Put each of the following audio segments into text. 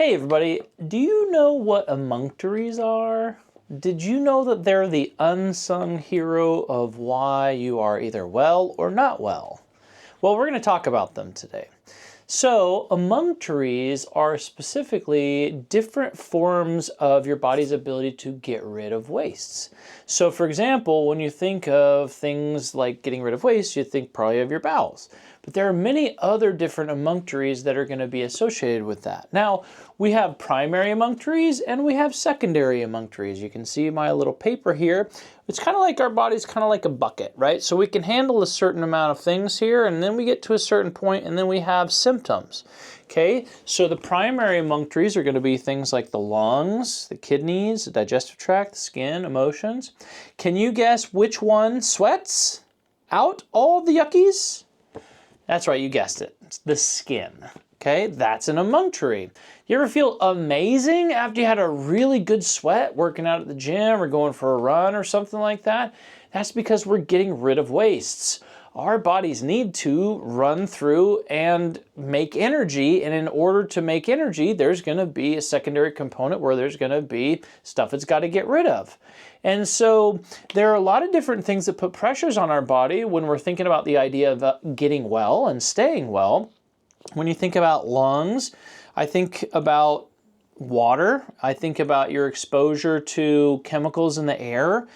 Hey everybody, do you know what emunctories are? Did you know that they're the unsung hero of why you are either well or not well? Well, we're going to talk about them today. So, emunctories are specifically different forms of your body's ability to get rid of wastes. So, for example, when you think of things like getting rid of waste, you think probably of your bowels. But there are many other different emunctories that are going to be associated with that. Now, we have primary emunctories and we have secondary emunctories. You can see my little paper here. It's kind of like our body's kind of like a bucket, right? So we can handle a certain amount of things here, and then we get to a certain point, and then we have symptoms. Okay, so the primary emunctories are going to be things like the lungs, the kidneys, the digestive tract, the skin, emotions. Can you guess which one sweats out all the yuckies? That's right, you guessed it. It's the skin. Okay, that's an emunctory. You ever feel amazing after you had a really good sweat working out at the gym or going for a run or something like that? That's because we're getting rid of wastes. Our bodies need to run through and make energy, and in order to make energy, there's going to be a secondary component where there's going to be stuff it's got to get rid of. And so there are a lot of different things that put pressures on our body when we're thinking about the idea of getting well and staying well. When you think about lungs, I think about water. I think about your exposure to chemicals in the air.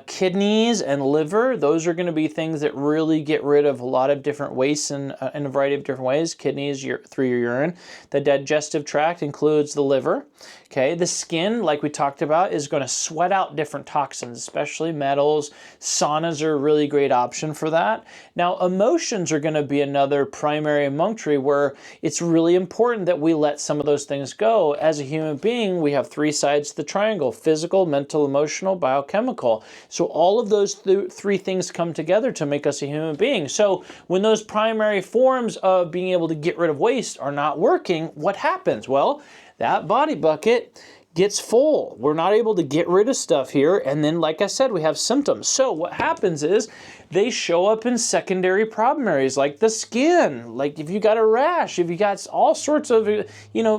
Kidneys and liver, those are going to be things that really get rid of a lot of different wastes in a variety of different ways. Kidneys through your urine. The digestive tract includes the liver. Okay, the skin, like we talked about, is going to sweat out different toxins, especially metals. Saunas are a really great option for that. Now, emotions are going to be another primary emunctory where it's really important that we let some of those things go. As a human being, we have three sides to the triangle: physical, mental, emotional, biochemical. So all of those three things come together to make us a human being. So when those primary forms of being able to get rid of waste are not working, what happens? Well, that body bucket gets full. We're not able to get rid of stuff here. And then, like I said, we have symptoms. So what happens is they show up in secondary problem areas like the skin. Like if you got a rash, if you got all sorts of,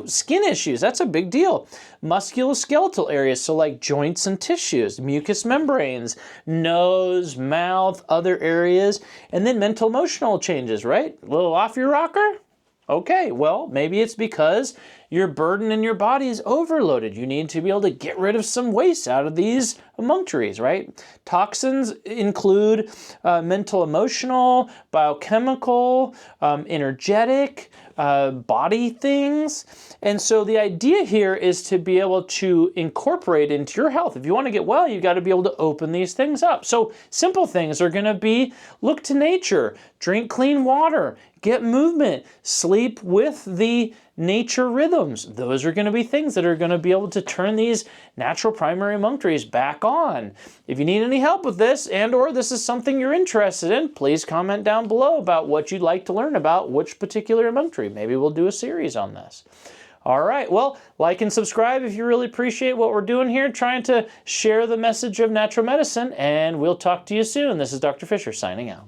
skin issues, that's a big deal. Musculoskeletal areas, so like joints and tissues, mucous membranes, nose, mouth, other areas. And then mental emotional changes, right? A little off your rocker? Okay, well, maybe it's because your burden in your body is overloaded. You need to be able to get rid of some waste out of these emunctories, right? Toxins include mental, emotional, biochemical, energetic, body things. And so the idea here is to be able to incorporate into your health. If you want to get well, you've got to be able to open these things up. So simple things are going to be look to nature, drink clean water, get movement, sleep with the nature rhythms. Those are going to be things that are going to be able to turn these natural primary emunctories back on. If you need any help with this or this is something you're interested in, please comment down below about what you'd like to learn about which particular emunctory. Maybe we'll do a series on this. All right, well, like and subscribe if you really appreciate what we're doing here, trying to share the message of natural medicine, and we'll talk to you soon. This is Dr. Fisher signing out.